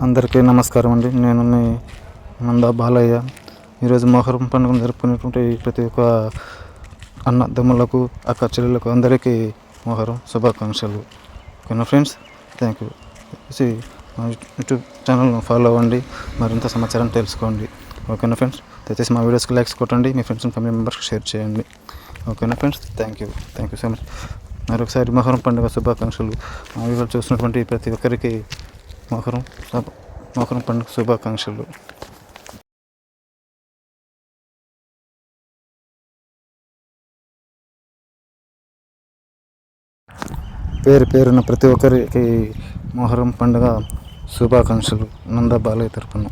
అందరికీ నమస్కారం అండి. నేను మీ నందా బాలయ్య. ఈరోజు మొహరం పండుగను జరుపుకునేటువంటి ప్రతి ఒక్క అన్నదమ్ములకు, అక్క చెల్లెలకు అందరికీ మొహరం శుభాకాంక్షలు. ఓకేనా ఫ్రెండ్స్, థ్యాంక్ యూ. మా యూట్యూబ్ ఛానల్ను ఫాలో అవ్వండి, మరింత సమాచారం తెలుసుకోండి. ఓకేనా ఫ్రెండ్స్, దయచేసి మా వీడియోస్కి లైక్స్ కొట్టండి, మీ ఫ్రెండ్స్ అండ్ ఫ్యామిలీ మెంబర్స్కి షేర్ చేయండి. ఓకేనా friends, thank you so much. మరొకసారి మొహరం పండుగ శుభాకాంక్షలు. మా వీడియోలు చూసినటువంటి ప్రతి ఒక్కరికి మొహరం పండుగ శుభాకాంక్షలు. పేరున ప్రతి ఒక్కరికి మొహరం పండుగ శుభాకాంక్షలు నందా బాలయ్య తరపున.